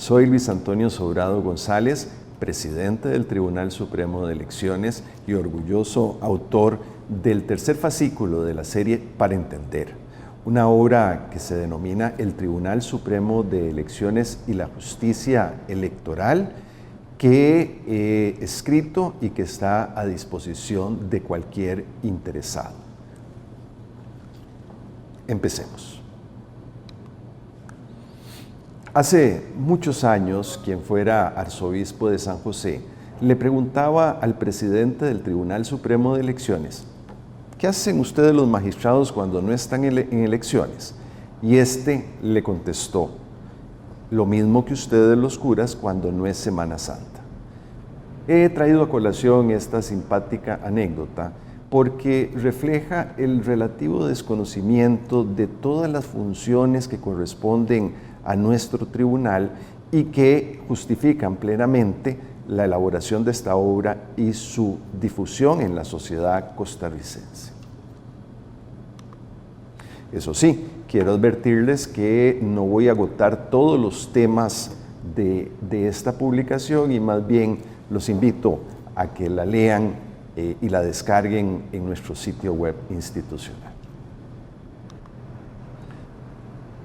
Soy Luis Antonio Sobrado González, presidente del Tribunal Supremo de Elecciones y orgulloso autor del tercer fascículo de la serie Para Entender, una obra que se denomina El Tribunal Supremo de Elecciones y la Justicia Electoral, que he escrito y que está a disposición de cualquier interesado. Empecemos. Hace muchos años, quien fuera arzobispo de San José le preguntaba al presidente del Tribunal Supremo de Elecciones: ¿qué hacen ustedes los magistrados cuando no están en elecciones? Y este le contestó: lo mismo que ustedes los curas cuando no es Semana Santa. He traído a colación esta simpática anécdota porque refleja el relativo desconocimiento de todas las funciones que corresponden a nuestro tribunal y que justifican plenamente la elaboración de esta obra y su difusión en la sociedad costarricense. Eso sí, quiero advertirles que no voy a agotar todos los temas de esta publicación y más bien los invito a que la lean y la descarguen en nuestro sitio web institucional.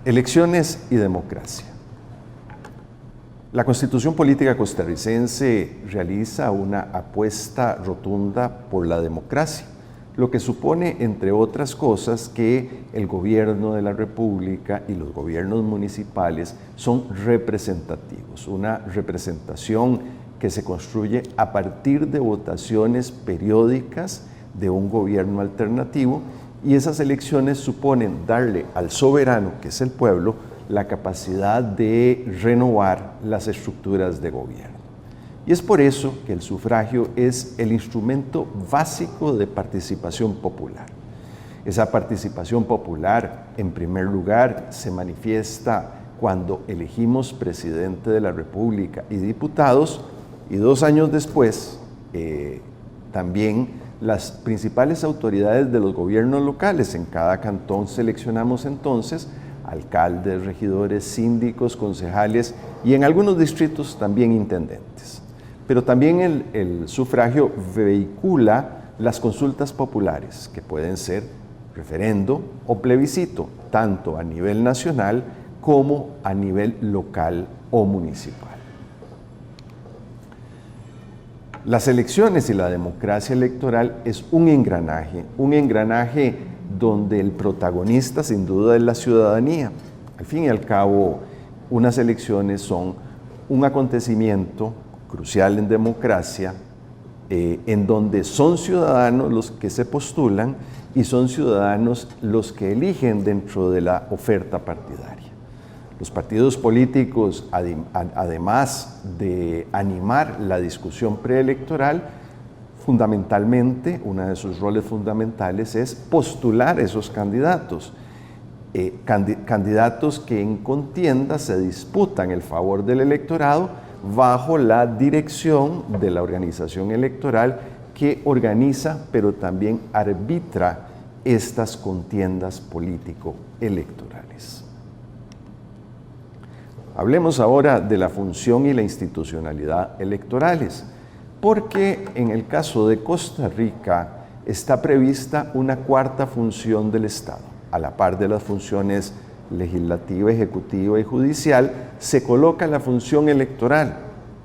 Elecciones y democracia. La Constitución Política Costarricense realiza una apuesta rotunda por la democracia, lo que supone, entre otras cosas, que el gobierno de la República y los gobiernos municipales son representativos, una representación que se construye a partir de votaciones periódicas de un gobierno alternativo, y esas elecciones suponen darle al soberano, que es el pueblo, la capacidad de renovar las estructuras de gobierno. Y es por eso que el sufragio es el instrumento básico de participación popular. Esa participación popular, en primer lugar, se manifiesta cuando elegimos presidente de la República y diputados, y 2 años después, también las principales autoridades de los gobiernos locales. En cada cantón seleccionamos entonces alcaldes, regidores, síndicos, concejales y en algunos distritos también intendentes. Pero también el sufragio vehicula las consultas populares, que pueden ser referendo o plebiscito, tanto a nivel nacional como a nivel local o municipal. Las elecciones y la democracia electoral es un engranaje donde el protagonista sin duda es la ciudadanía. Al fin y al cabo, unas elecciones son un acontecimiento crucial en democracia, en donde son ciudadanos los que se postulan y son ciudadanos los que eligen dentro de la oferta partidaria. Los partidos políticos, además de animar la discusión preelectoral, fundamentalmente, uno de sus roles fundamentales es postular esos candidatos. Candidatos que en contienda se disputan el favor del electorado bajo la dirección de la organización electoral que organiza, pero también arbitra estas contiendas político-electorales. Hablemos ahora de la función y la institucionalidad electorales, porque en el caso de Costa Rica está prevista una cuarta función del Estado. A la par de las funciones legislativa, ejecutiva y judicial, se coloca la función electoral,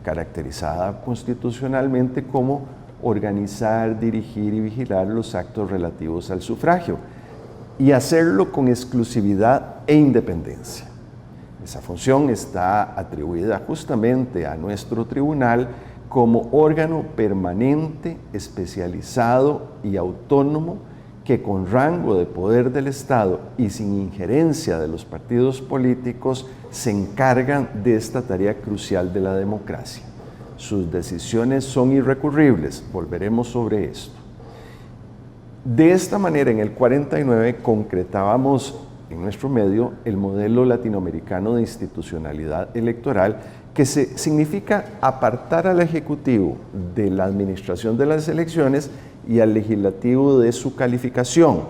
caracterizada constitucionalmente como organizar, dirigir y vigilar los actos relativos al sufragio, y hacerlo con exclusividad e independencia. Esa función está atribuida justamente a nuestro tribunal como órgano permanente, especializado y autónomo que con rango de poder del Estado y sin injerencia de los partidos políticos se encargan de esta tarea crucial de la democracia. Sus decisiones son irrecurribles, volveremos sobre esto. De esta manera, en el 49 concretábamos en nuestro medio el modelo latinoamericano de institucionalidad electoral, que significa apartar al Ejecutivo de la administración de las elecciones y al Legislativo de su calificación,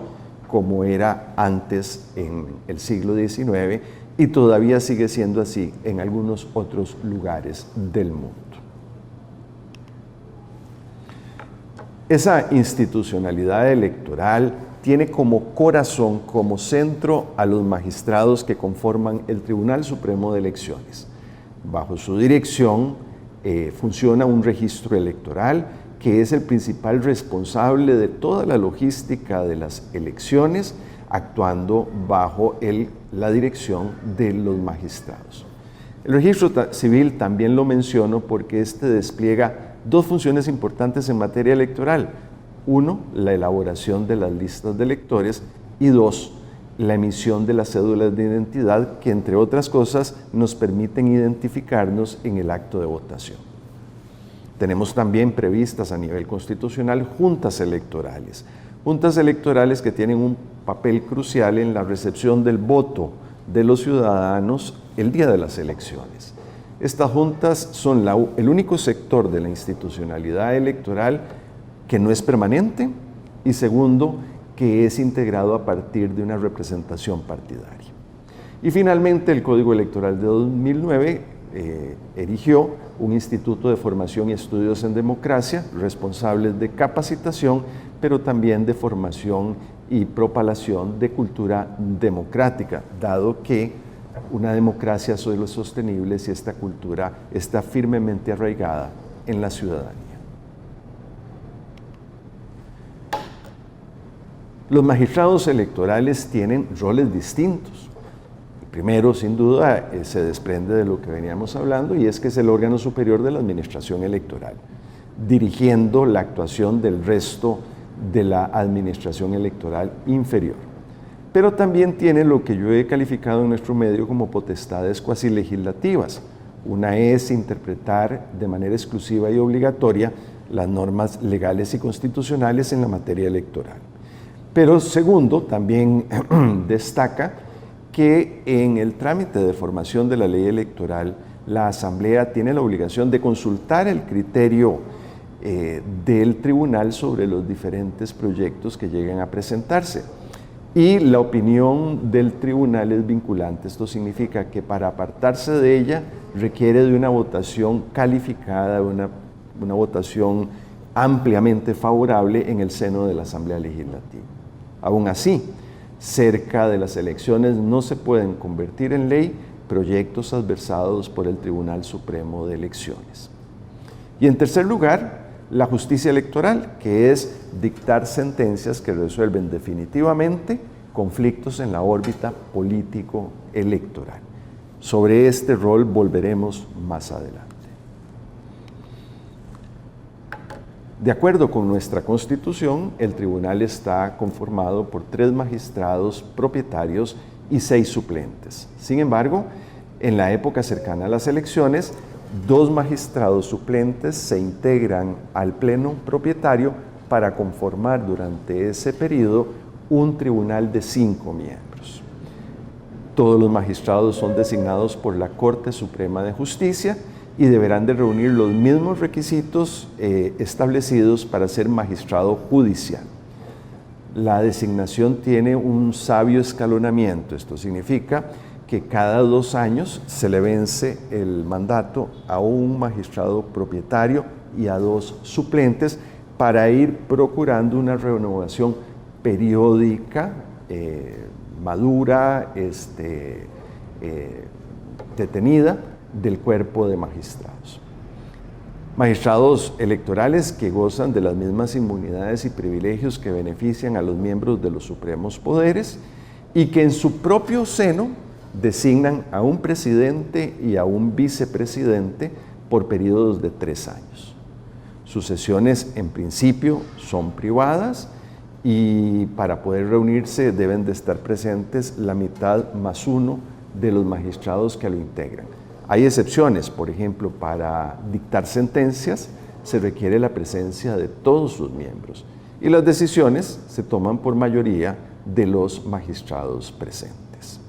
como era antes en el siglo XIX y todavía sigue siendo así en algunos otros lugares del mundo. Esa institucionalidad electoral tiene como corazón, como centro, a los magistrados que conforman el Tribunal Supremo de Elecciones. Bajo su dirección funciona un registro electoral que es el principal responsable de toda la logística de las elecciones, actuando bajo la dirección de los magistrados. El registro civil también lo menciono porque este despliega dos funciones importantes en materia electoral. Uno, la elaboración de las listas de electores, y dos, la emisión de las cédulas de identidad que, entre otras cosas, nos permiten identificarnos en el acto de votación. Tenemos también previstas a nivel constitucional juntas electorales que tienen un papel crucial en la recepción del voto de los ciudadanos el día de las elecciones. Estas juntas son el único sector de la institucionalidad electoral que no es permanente y segundo, que es integrado a partir de una representación partidaria. Y finalmente, el Código Electoral de 2009 erigió un Instituto de Formación y Estudios en Democracia, responsables de capacitación, pero también de formación y propalación de cultura democrática, dado que una democracia solo es sostenible si esta cultura está firmemente arraigada en la ciudadanía. Los magistrados electorales tienen roles distintos. El primero, sin duda, se desprende de lo que veníamos hablando, y es que es el órgano superior de la administración electoral, dirigiendo la actuación del resto de la administración electoral inferior. Pero también tiene lo que yo he calificado en nuestro medio como potestades cuasi legislativas. Una es interpretar de manera exclusiva y obligatoria las normas legales y constitucionales en la materia electoral. Pero segundo, también destaca que en el trámite de formación de la ley electoral, la Asamblea tiene la obligación de consultar el criterio del tribunal sobre los diferentes proyectos que lleguen a presentarse. Y la opinión del tribunal es vinculante. Esto significa que para apartarse de ella requiere de una votación calificada, una votación ampliamente favorable en el seno de la Asamblea Legislativa. Aún así, cerca de las elecciones no se pueden convertir en ley proyectos adversados por el Tribunal Supremo de Elecciones. Y en tercer lugar, la justicia electoral, que es dictar sentencias que resuelven definitivamente conflictos en la órbita político-electoral. Sobre este rol volveremos más adelante. De acuerdo con nuestra Constitución, el tribunal está conformado por 3 magistrados propietarios y 6 suplentes. Sin embargo, en la época cercana a las elecciones, 2 magistrados suplentes se integran al pleno propietario para conformar durante ese periodo un tribunal de 5 miembros. Todos los magistrados son designados por la Corte Suprema de Justicia y deberán de reunir los mismos requisitos establecidos para ser magistrado judicial. La designación tiene un sabio escalonamiento. Esto significa que cada 2 años se le vence el mandato a un magistrado propietario y a 2 suplentes para ir procurando una renovación periódica, madura, detenida del cuerpo de magistrados. Magistrados electorales que gozan de las mismas inmunidades y privilegios que benefician a los miembros de los supremos poderes y que en su propio seno designan a un presidente y a un vicepresidente por periodos de 3 años. Sus sesiones en principio son privadas y para poder reunirse deben de estar presentes la mitad más 1 de los magistrados que lo integran. Hay excepciones, por ejemplo, para dictar sentencias se requiere la presencia de todos sus miembros y las decisiones se toman por mayoría de los magistrados presentes.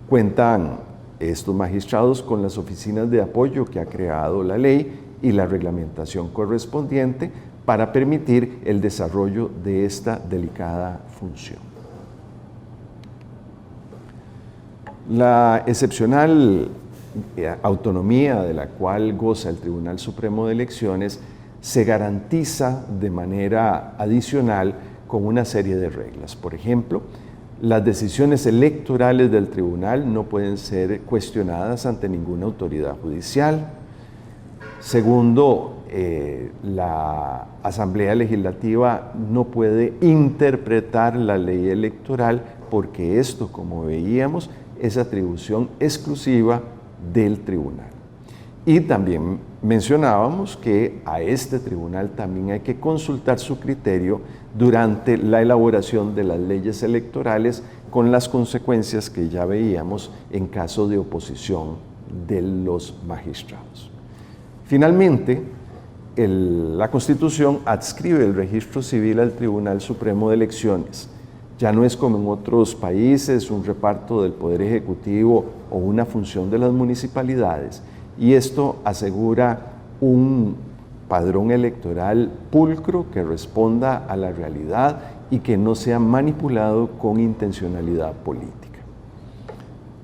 Cuentan estos magistrados con las oficinas de apoyo que ha creado la ley y la reglamentación correspondiente para permitir el desarrollo de esta delicada función. La excepcional autonomía de la cual goza el Tribunal Supremo de Elecciones se garantiza de manera adicional con una serie de reglas. Por ejemplo, las decisiones electorales del tribunal no pueden ser cuestionadas ante ninguna autoridad judicial. Segundo, la Asamblea Legislativa no puede interpretar la ley electoral porque esto, como veíamos, es atribución exclusiva del tribunal. Y también mencionábamos que a este tribunal también hay que consultar su criterio durante la elaboración de las leyes electorales con las consecuencias que ya veíamos en caso de oposición de los magistrados. Finalmente, la Constitución adscribe el registro civil al Tribunal Supremo de Elecciones. Ya no es como en otros países un reparto del Poder Ejecutivo o una función de las municipalidades, y esto asegura un padrón electoral pulcro que responda a la realidad y que no sea manipulado con intencionalidad política.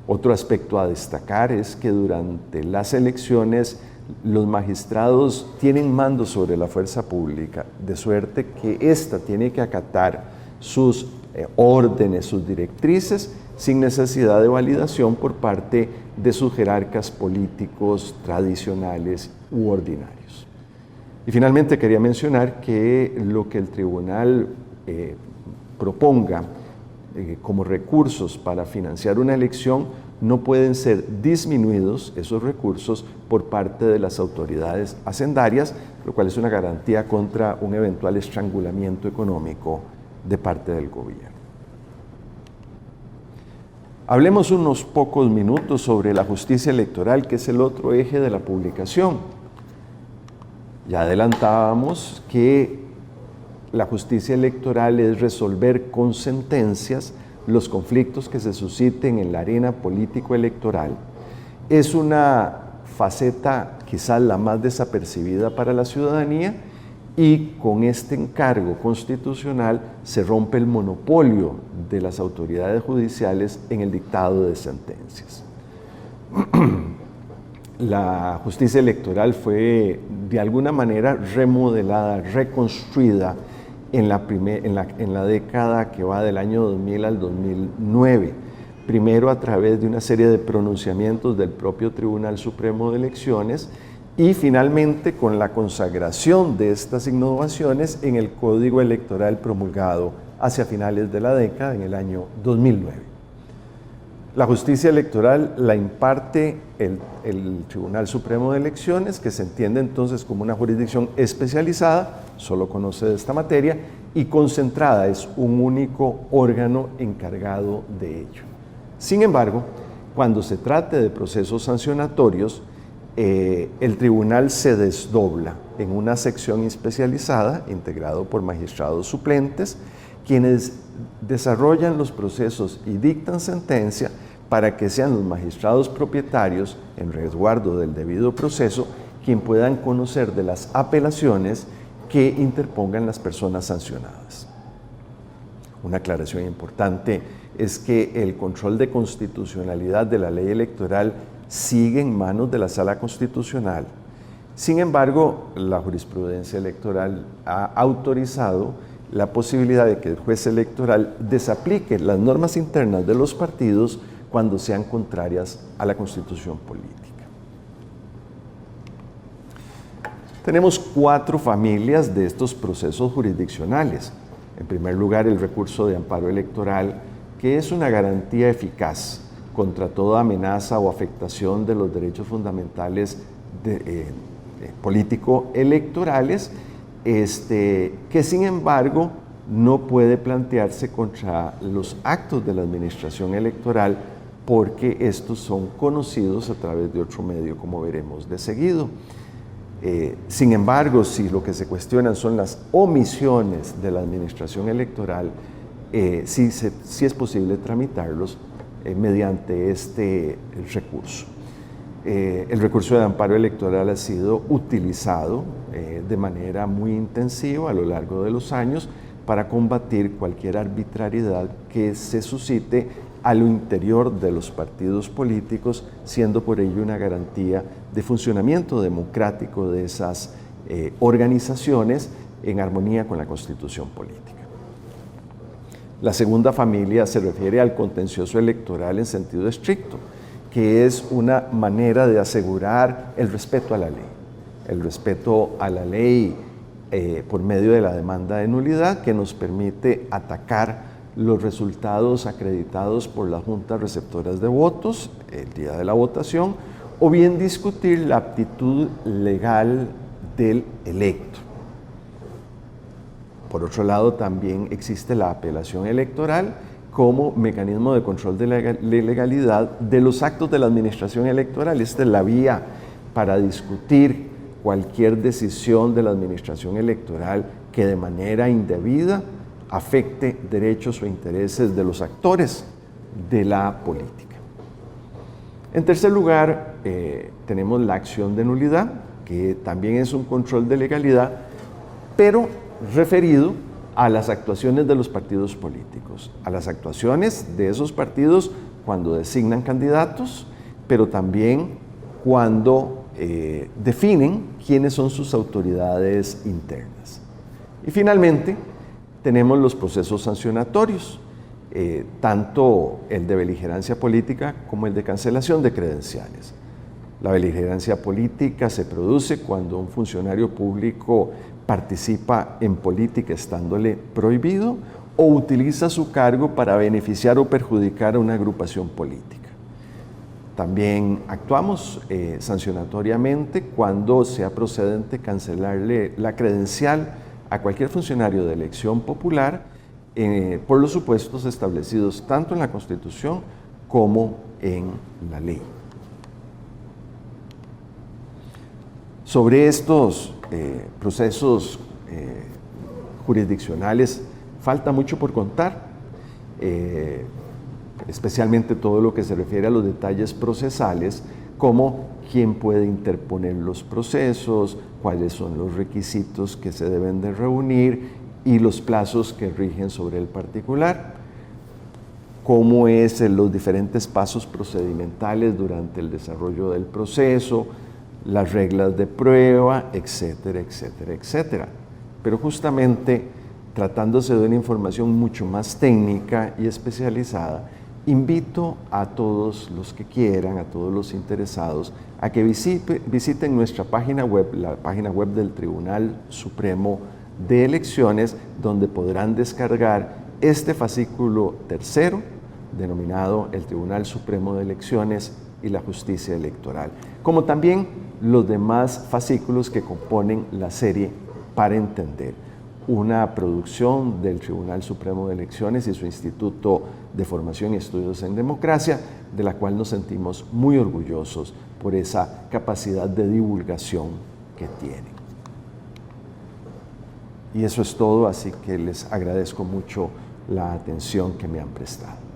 Otro aspecto a destacar es que durante las elecciones los magistrados tienen mando sobre la fuerza pública, de suerte que ésta tiene que acatar sus órdenes, sus directrices, sin necesidad de validación por parte de sus jerarcas políticos tradicionales u ordinarios. Y finalmente quería mencionar que lo que el tribunal proponga como recursos para financiar una elección no pueden ser disminuidos esos recursos por parte de las autoridades hacendarias, lo cual es una garantía contra un eventual estrangulamiento económico de parte del gobierno. Hablemos unos pocos minutos sobre la justicia electoral, que es el otro eje de la publicación. Ya adelantábamos que la justicia electoral es resolver con sentencias los conflictos que se susciten en la arena político-electoral. Es una faceta quizás la más desapercibida para la ciudadanía, y con este encargo constitucional se rompe el monopolio de las autoridades judiciales en el dictado de sentencias. La justicia electoral fue de alguna manera remodelada, reconstruida en la década que va del año 2000 al 2009. Primero a través de una serie de pronunciamientos del propio Tribunal Supremo de Elecciones, y finalmente con la consagración de estas innovaciones en el Código Electoral promulgado hacia finales de la década, en el año 2009. La justicia electoral la imparte el Tribunal Supremo de Elecciones, que se entiende entonces como una jurisdicción especializada, solo conoce de esta materia, y concentrada, es un único órgano encargado de ello. Sin embargo, cuando se trate de procesos sancionatorios, el tribunal se desdobla en una sección especializada, integrado por magistrados suplentes, quienes desarrollan los procesos y dictan sentencia para que sean los magistrados propietarios, en resguardo del debido proceso, quien puedan conocer de las apelaciones que interpongan las personas sancionadas. Una aclaración importante es que el control de constitucionalidad de la ley electoral sigue en manos de la Sala Constitucional. Sin embargo, la jurisprudencia electoral ha autorizado la posibilidad de que el juez electoral desaplique las normas internas de los partidos cuando sean contrarias a la Constitución política. Tenemos 4 familias de estos procesos jurisdiccionales. En primer lugar, el recurso de amparo electoral, que es una garantía eficaz contra toda amenaza o afectación de los derechos fundamentales político-electorales, que sin embargo no puede plantearse contra los actos de la administración electoral, porque estos son conocidos a través de otro medio, como veremos de seguido. Sin embargo, si lo que se cuestionan son las omisiones de la administración electoral, sí es posible tramitarlos mediante este recurso. El recurso de amparo electoral ha sido utilizado de manera muy intensiva a lo largo de los años para combatir cualquier arbitrariedad que se suscite a lo interior de los partidos políticos, siendo por ello una garantía de funcionamiento democrático de esas organizaciones en armonía con la Constitución política. La segunda familia se refiere al contencioso electoral en sentido estricto, que es una manera de asegurar el respeto a la ley. El respeto a la ley por medio de la demanda de nulidad, que nos permite atacar los resultados acreditados por las juntas receptoras de votos el día de la votación, o bien discutir la aptitud legal del electo. Por otro lado, también existe la apelación electoral como mecanismo de control de la legalidad de los actos de la administración electoral. Esta es la vía para discutir cualquier decisión de la administración electoral que de manera indebida afecte derechos o intereses de los actores de la política. En tercer lugar, tenemos la acción de nulidad, que también es un control de legalidad, pero referido a las actuaciones de los partidos políticos, a las actuaciones de esos partidos cuando designan candidatos, pero también cuando definen quiénes son sus autoridades internas. Y finalmente, tenemos los procesos sancionatorios, tanto el de beligerancia política como el de cancelación de credenciales. La beligerancia política se produce cuando un funcionario público participa en política estándole prohibido o utiliza su cargo para beneficiar o perjudicar a una agrupación política. También actuamos sancionatoriamente cuando sea procedente cancelarle la credencial a cualquier funcionario de elección popular por los supuestos establecidos tanto en la Constitución como en la ley. Sobre estos procesos jurisdiccionales falta mucho por contar, especialmente todo lo que se refiere a los detalles procesales, como quién puede interponer los procesos, cuáles son los requisitos que se deben de reunir y los plazos que rigen sobre el particular, cómo es los diferentes pasos procedimentales durante el desarrollo del proceso, las reglas de prueba, etcétera, etcétera, etcétera. Pero justamente tratándose de una información mucho más técnica y especializada, invito a todos los que quieran, a todos los interesados, a que visiten nuestra página web, la página web del Tribunal Supremo de Elecciones, donde podrán descargar este fascículo tercero, denominado el Tribunal Supremo de Elecciones y la Justicia Electoral, como también los demás fascículos que componen la serie Para Entender, una producción del Tribunal Supremo de Elecciones y su Instituto de Formación y Estudios en Democracia, de la cual nos sentimos muy orgullosos por esa capacidad de divulgación que tienen. Y eso es todo, así que les agradezco mucho la atención que me han prestado.